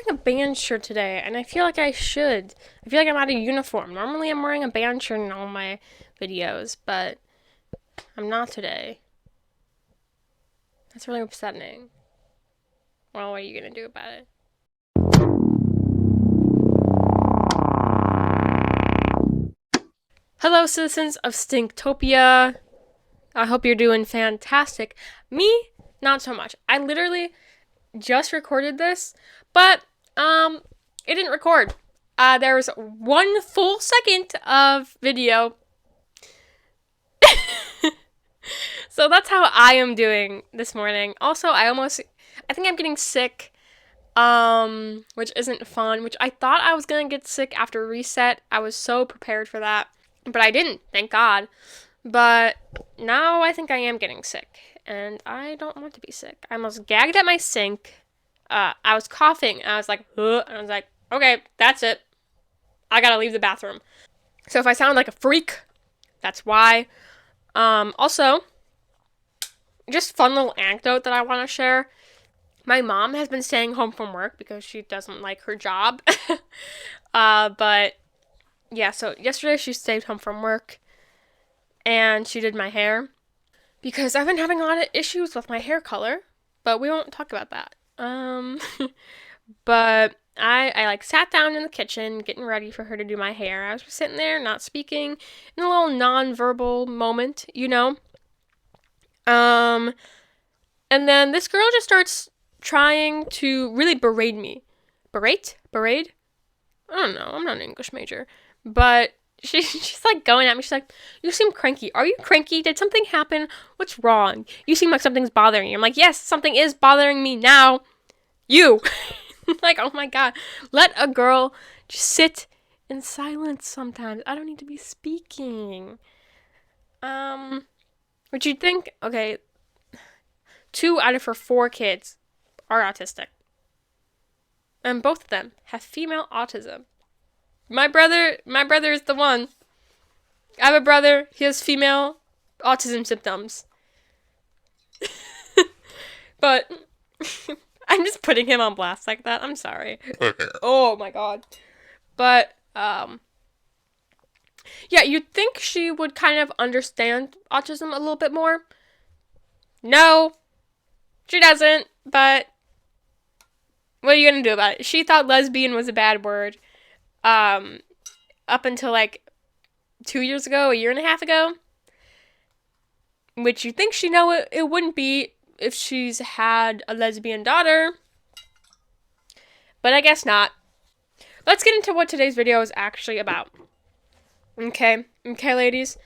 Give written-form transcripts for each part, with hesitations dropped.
wearing a band shirt today, and I feel like I should. I feel like I'm out of uniform. Normally I'm wearing a band shirt in all my videos, but I'm not today. That's really upsetting. Well, what are you gonna do about it? Hello, citizens of Stinktopia. I hope you're doing fantastic. Me, not so much. I literally just recorded this, but it didn't record. There was 1 full second of video. So that's how I am doing this morning. Also, I think I'm getting sick, which isn't fun, which I thought I was gonna get sick after reset. I was so prepared for that, but I didn't, thank God. But now I think I am getting sick, and I don't want to be sick. I almost gagged at my sink. I was coughing, and I was like, ugh, and I was like, okay, that's it. I gotta leave the bathroom. So if I sound like a freak, that's why. Also, just fun little anecdote that I want to share. My mom has been staying home from work because she doesn't like her job. But yeah, so yesterday she stayed home from work and she did my hair because I've been having a lot of issues with my hair color, but we won't talk about that. But I like sat down in the kitchen getting ready for her to do my hair. I was just sitting there not speaking in a little non-verbal moment, you know. And then this girl just starts trying to really berate me. Berate? I don't know. I'm not an English major. But she's like going at me. She's like, you seem cranky. Are you cranky? Did something happen? What's wrong? You seem like something's bothering you. I'm like, yes, something is bothering me now. You. Like, oh my God. Let a girl just sit in silence sometimes. I don't need to be speaking. Would you think, okay, 2 out of her 4 kids are autistic. And both of them have female autism. My brother is the one. I have a brother, he has female autism symptoms. But I'm just putting him on blast like that. I'm sorry. Oh my God. But, yeah, you'd think she would kind of understand autism a little bit more. No, she doesn't, but what are you gonna do about it? She thought lesbian was a bad word, up until like 2 years ago, a year and a half ago. Which you'd think she know it wouldn't be if she's had a lesbian daughter. But I guess not. Let's get into what today's video is actually about. Okay, ladies.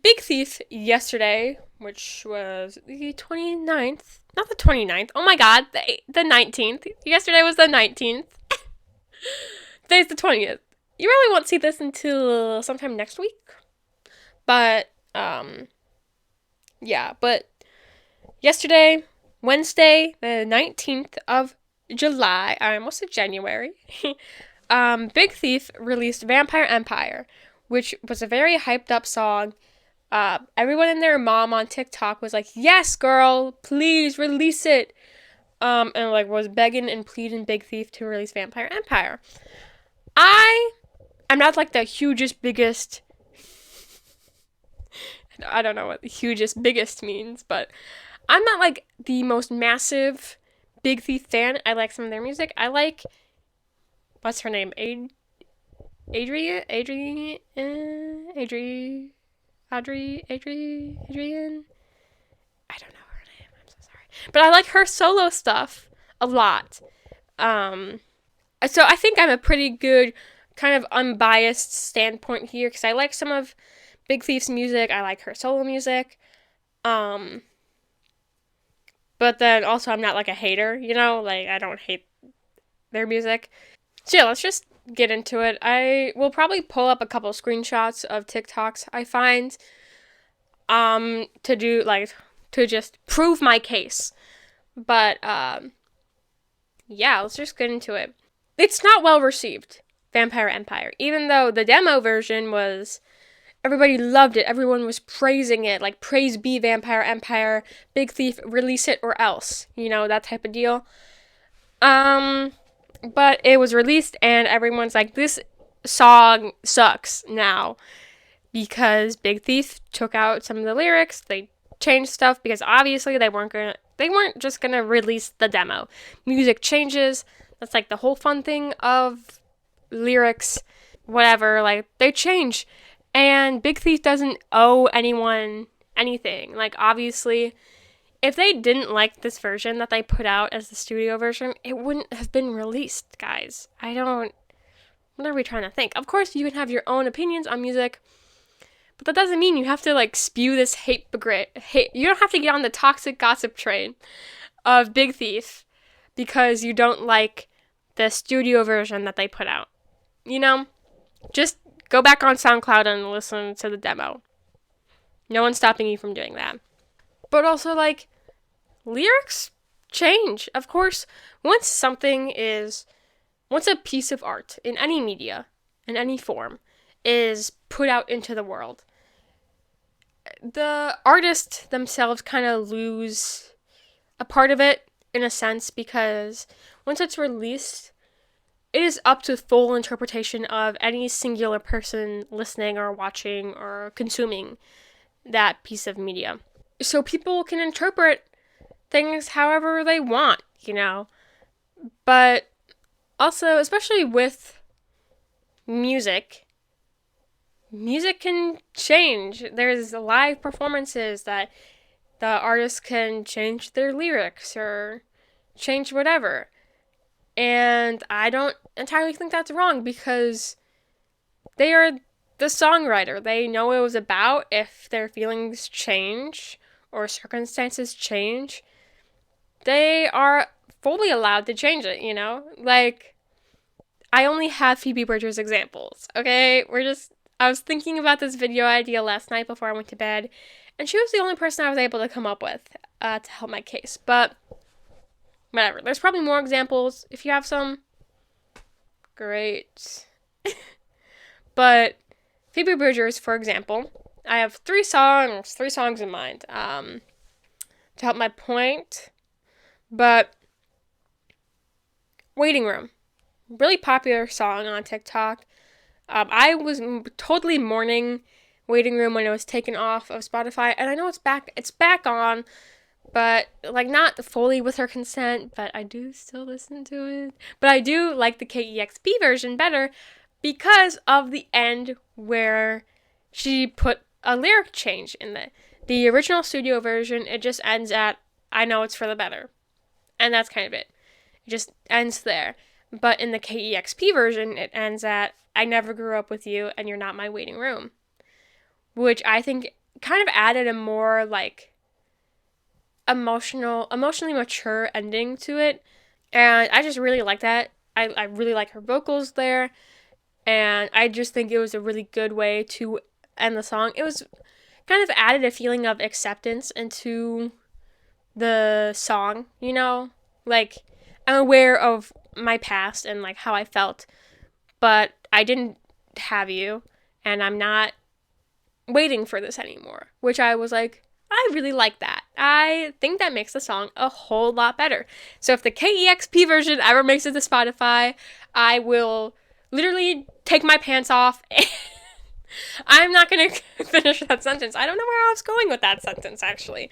Big Thief yesterday, which was the 29th. Not the 29th. Oh my God, the 19th. Yesterday was the 19th. Today's the 20th. You really won't see this until sometime next week. But, yeah. But yesterday, Wednesday, the 19th of July, I almost said January, Big Thief released Vampire Empire, which was a very hyped up song. Everyone and their mom on TikTok was like, yes, girl, please release it. And like was begging and pleading Big Thief to release Vampire Empire. I'm not like the hugest, biggest, I don't know what the hugest, biggest means, but I'm not like the most massive Big Thief fan. I like some of their music. I like, what's her name? Adrian? I don't know her name. I'm so sorry. But I like her solo stuff a lot. So I think I'm a pretty good kind of unbiased standpoint here because I like some of Big Thief's music. I like her solo music. But then also I'm not like a hater, you know? Like I don't hate their music. So yeah, let's just get into it. I will probably pull up a couple screenshots of TikToks I find to do like to just prove my case. But yeah, let's just get into it. It's not well received, Vampire Empire, even though the demo version was everybody loved it. Everyone was praising it, like praise be Vampire Empire, Big Thief, release it or else, you know, that type of deal. But it was released and everyone's like, this song sucks now because Big Thief took out some of the lyrics. They changed stuff because obviously they weren't just gonna release the demo. Music changes. That's like the whole fun thing of lyrics, whatever, like they change. And Big Thief doesn't owe anyone anything. Like obviously if they didn't like this version that they put out as the studio version, it wouldn't have been released, guys. What are we trying to think? Of course, you can have your own opinions on music, but that doesn't mean you have to, like, spew this hate. You don't have to get on the toxic gossip train of Big Thief because you don't like the studio version that they put out. You know? Just go back on SoundCloud and listen to the demo. No one's stopping you from doing that. But also, like, lyrics change. Of course, once a piece of art in any media, in any form, is put out into the world, the artists themselves kind of lose a part of it in a sense because once it's released, it is up to full interpretation of any singular person listening or watching or consuming that piece of media. So people can interpret things however they want, you know. But also, especially with music can change. There's live performances that the artist can change their lyrics or change whatever. And I don't entirely think that's wrong because they are the songwriter. They know what it was about. If their feelings change or circumstances change, they are fully allowed to change it, you know? Like, I only have Phoebe Bridgers examples, okay? I was thinking about this video idea last night before I went to bed, and she was the only person I was able to come up with to help my case. But, whatever. There's probably more examples. If you have some, great. But, Phoebe Bridgers, for example, I have three songs in mind to help my point. But, Waiting Room. Really popular song on TikTok. I was totally mourning Waiting Room when it was taken off of Spotify, and I know it's back on, but, like, not fully with her consent, but I do still listen to it. But I do like the KEXP version better because of the end where she put a lyric change in the original studio version. It just ends at, I know it's for the better. And that's kind of it. It just ends there. But in the KEXP version, it ends at, I never grew up with you and you're not my waiting room. Which I think kind of added a more, like, emotionally mature ending to it. And I just really like that. I really like her vocals there. And I just think it was a really good way to end the song. It was kind of added a feeling of acceptance into the song, you know? Like, I'm aware of my past and, like, how I felt, but I didn't have you, and I'm not waiting for this anymore, which I was like, I really like that. I think that makes the song a whole lot better. So if the KEXP version ever makes it to Spotify, I will literally take my pants off. I'm not going to finish that sentence. I don't know where I was going with that sentence, actually.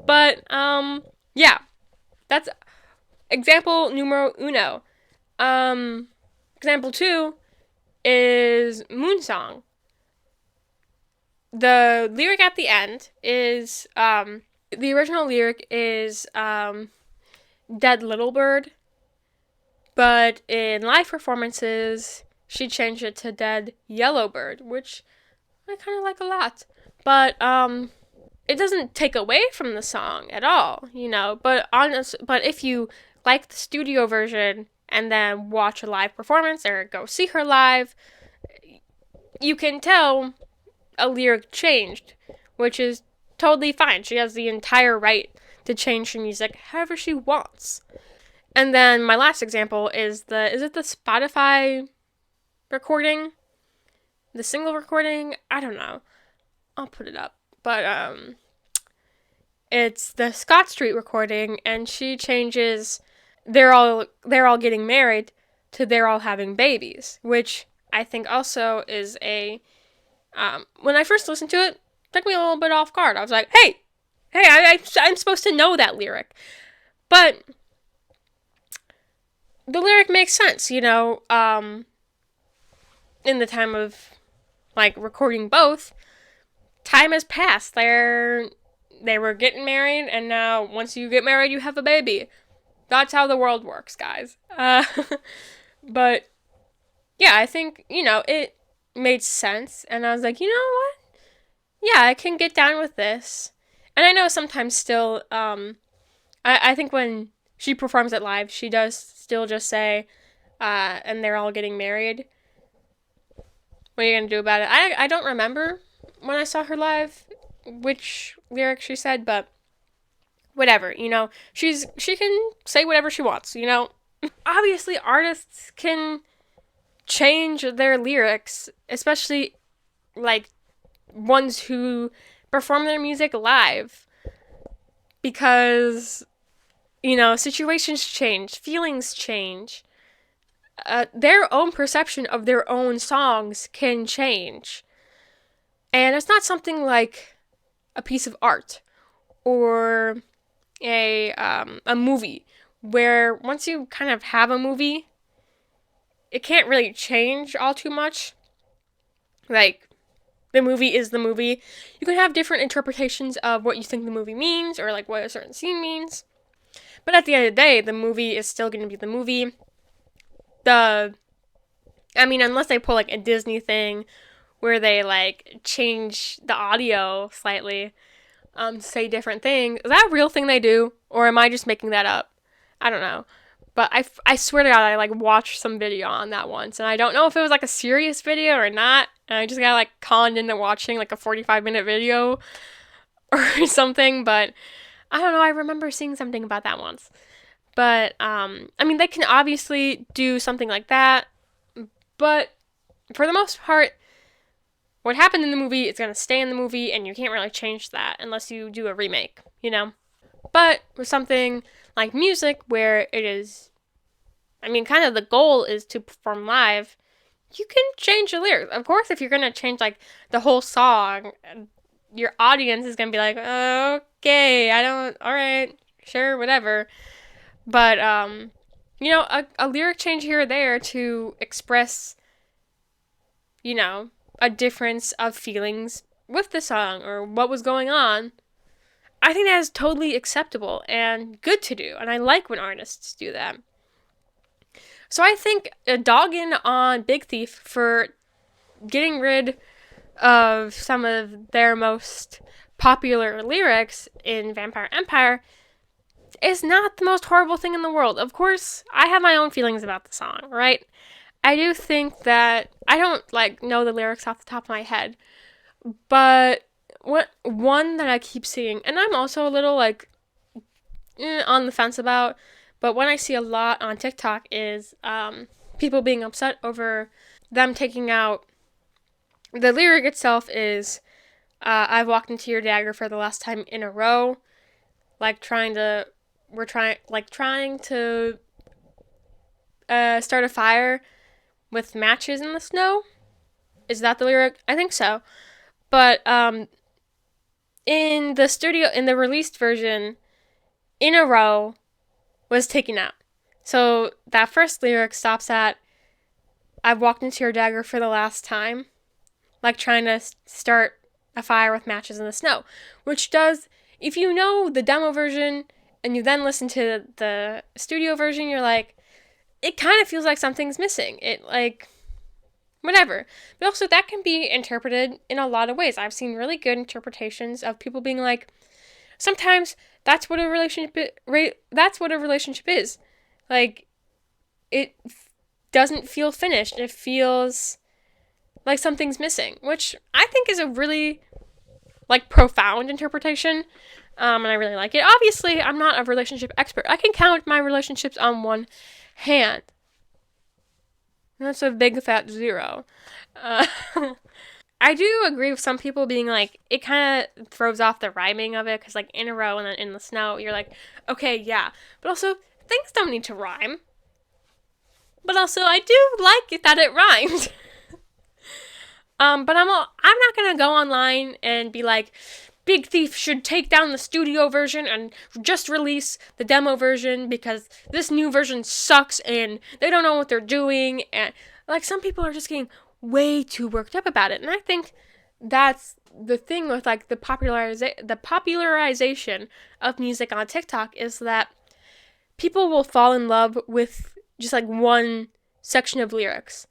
But, yeah. That's example numero uno. Example 2 is Moonsong. The lyric at the end is, the original lyric is, Dead Little Bird, but in live performances, she changed it to Dead Yellow Bird, which I kind of like a lot. But, it doesn't take away from the song at all, you know, but if you like the studio version and then watch a live performance or go see her live, you can tell a lyric changed, which is totally fine. She has the entire right to change her music however she wants. And then my last example is it the Spotify recording? The single recording? I don't know. I'll put it up. But, it's the Scott Street recording, and she changes, they're all getting married, to they're all having babies, which I think also is when I first listened to it, took me a little bit off guard. I was like, hey, I'm supposed to know that lyric. But the lyric makes sense, in the time of, recording both, time has passed. They were getting married, and now once you get married, you have a baby. That's how the world works, guys. But, yeah, I think, it made sense, and I was like, you know what? Yeah, I can get down with this. And I know sometimes still, I think when she performs it live, she does still just say, and they're all getting married. What are you gonna do about it? I don't remember when I saw her live which lyric she said, but whatever, she can say whatever she wants, Obviously, artists can change their lyrics, especially, ones who perform their music live, because, situations change, feelings change. Their own perception of their own songs can change. And it's not something like a piece of art or a movie, where once you kind of have a movie, it can't really change all too much. The movie is the movie. You can have different interpretations of what you think the movie means, or what a certain scene means. But at the end of the day, the movie is still going to be the movie. Unless they pull a Disney thing where they change the audio slightly, say different things. Is that a real thing they do, or am I just making that up? I don't know. But I swear to God, I watched some video on that once, and I don't know if it was a serious video or not. And I just got conned into watching a 45-minute video or something. But I don't know. I remember seeing something about that once. But they can obviously do something like that. But for the most part, what happened in the movie is going to stay in the movie, and you can't really change that unless you do a remake, But with something like music, where it is, kind of the goal is to perform live, you can change the lyrics. Of course, if you're going to change, the whole song, your audience is going to be like, okay, alright, sure, whatever. But, a lyric change here or there to express, a difference of feelings with the song or what was going on, I think that is totally acceptable and good to do. And I like when artists do that. So I think dogging on Big Thief for getting rid of some of their most popular lyrics in Vampire Empire is not the most horrible thing in the world. Of course, I have my own feelings about the song, right? I do think that I don't know the lyrics off the top of my head, but one that I keep seeing, and I'm also a little on the fence about, but one I see a lot on TikTok is people being upset over them taking out. The lyric itself is, I've walked into your dagger for the last time in a row, trying to start a fire with matches in the snow. Is that the lyric? I think so. But in the released version, in a row was taken out. So that first lyric stops at, I've walked into your dagger for the last time, trying to start a fire with matches in the snow, which does, if you know the demo version and you then listen to the studio version, you're it kind of feels like something's missing. It whatever. But also that can be interpreted in a lot of ways. I've seen really good interpretations of people being sometimes that's what a relationship is. It doesn't feel finished. It feels like something's missing, which I think is a really profound interpretation. And I really like it. Obviously, I'm not a relationship expert. I can count my relationships on one hand. And that's a big fat 0. I do agree with some people being it kind of throws off the rhyming of it, because in a row and then in the snow, you're okay, yeah. But also, things don't need to rhyme. but also I do like that it rhymed. But I'm not gonna go online and be like, Big Thief should take down the studio version and just release the demo version because this new version sucks and they don't know what they're doing. And like, some people are just getting way too worked up about it, and I think that's the thing with like the popularization of music on TikTok, is that people will fall in love with just like one section of lyrics,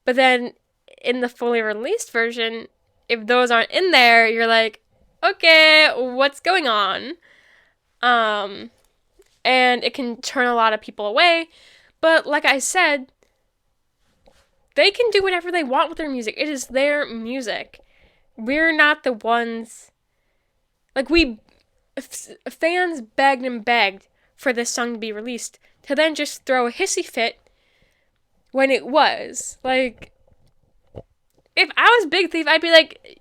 but then in the fully released version, if those aren't in there, you're like, okay, what's going on? And it can turn a lot of people away. But like I said, they can do whatever they want with their music. It is their music. We're not the ones. Like, fans begged and begged for this song to be released, to then just throw a hissy fit when it was. Like, if I was Big Thief, I'd be like,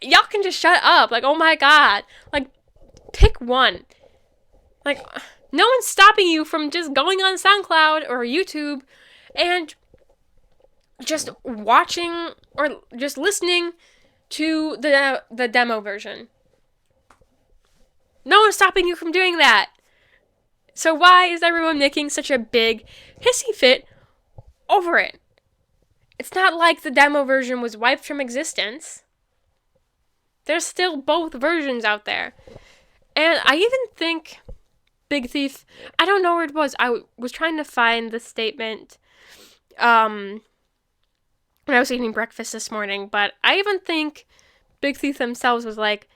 y'all can just shut up. Like, oh my god. Like, pick one. Like, no one's stopping you from just going on SoundCloud or YouTube and just watching or just listening to the demo version. No one's stopping you from doing that. So why is everyone making such a big hissy fit over it? It's not like the demo version was wiped from existence. There's still both versions out there. And I even think Big Thief, I don't know where it was. I was trying to find the statement when I was eating breakfast this morning, but I even think Big Thief themselves was like,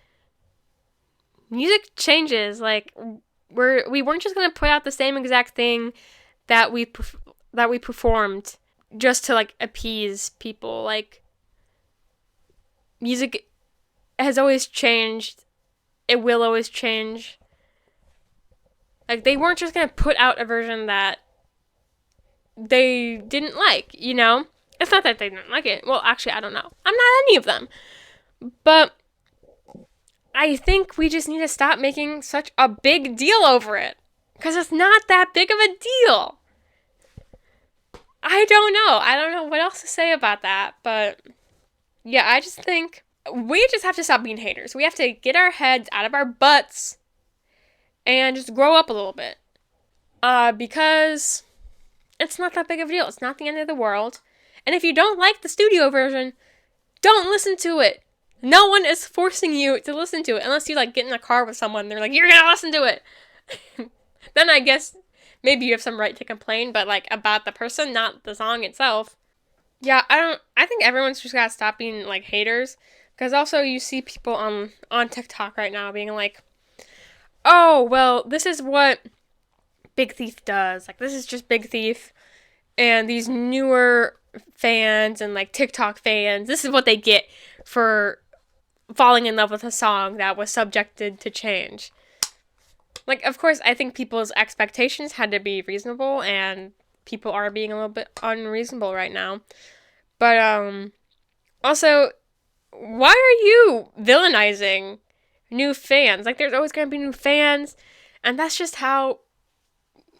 music changes. Like, we weren't just gonna put out the same exact thing that we performed just to like appease people. Like, music has always changed. It will always change. Like, they weren't just gonna put out a version that they didn't like, you know? It's not that they didn't like it. Well, actually, I don't know. I'm not any of them. But I think we just need to stop making such a big deal over it. Because it's not that big of a deal. I don't know. I don't know what else to say about that. But yeah, I just think we just have to stop being haters. We have to get our heads out of our butts and just grow up a little bit. Because it's not that big of a deal. It's not the end of the world. And if you don't like the studio version, don't listen to it. No one is forcing you to listen to it unless you like get in a car with someone and they're like, you're gonna listen to it. Then I guess maybe you have some right to complain, but like about the person, not the song itself. Yeah, I think everyone's just gotta stop being like haters. Because also you see people on TikTok right now being like, oh, well, this is what Big Thief does. Like, this is just Big Thief. And these newer fans and like TikTok fans, this is what they get for falling in love with a song that was subjected to change. Like, of course, I think people's expectations had to be reasonable, and people are being a little bit unreasonable right now. But, also, why are you villainizing new fans? Like, there's always going to be new fans, and that's just how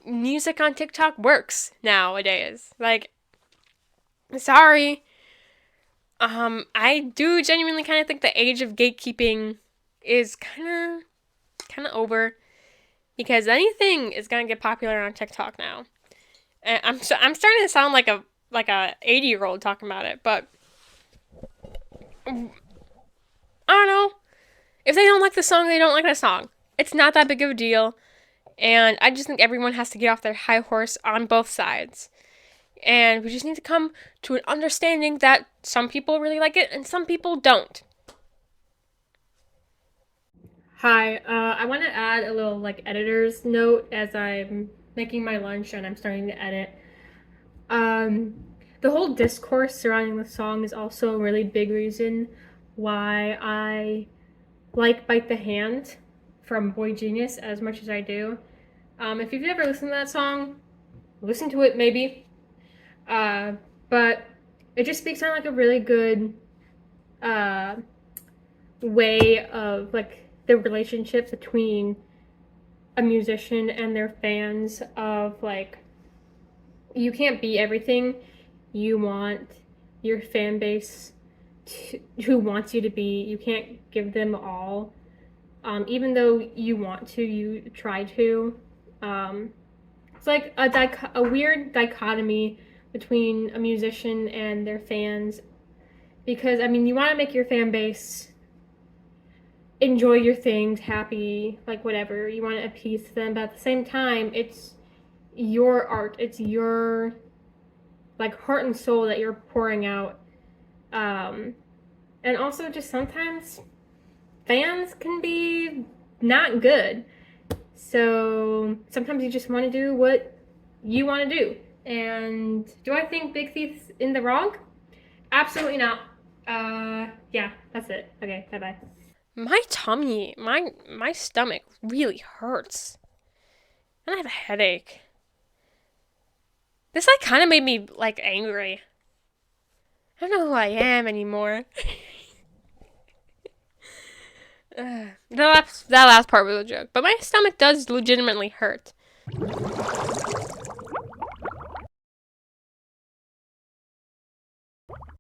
music on TikTok works nowadays. Like, sorry. I do genuinely kind of think the age of gatekeeping is kind of over, because anything is gonna get popular on TikTok now. And I'm starting to sound like a 80-year-old talking about it, but I don't know. If they don't like the song, they don't like the song. It's not that big of a deal, and I just think everyone has to get off their high horse on both sides. And we just need to come to an understanding that some people really like it and some people don't. Hi, I want to add a little like editor's note as I'm making my lunch and I'm starting to edit. The whole discourse surrounding the song is also a really big reason why I like Bite the Hand from Boy Genius as much as I do. If you've never listened to that song, listen to it maybe. But it just speaks on like a really good way of like the relationship between a musician and their fans, of like you can't be everything you want your fan base who wants you to be. You can't give them all. Even though you want to, you try to. Um, it's like a weird dichotomy between a musician and their fans, because I mean, you want to make your fan base enjoy your things, happy, like whatever. You want to appease them, but at the same time, it's your art. It's your like heart and soul that you're pouring out. Um, and also, just sometimes fans can be not good. So sometimes you just want to do what you want to do. And do I think Big Thief's in the wrong? Absolutely not. Yeah, that's it. Okay, bye bye. My tummy, my stomach really hurts. And I have a headache. This like kind of made me like angry. I don't know who I am anymore. That last part was a joke, but my stomach does legitimately hurt.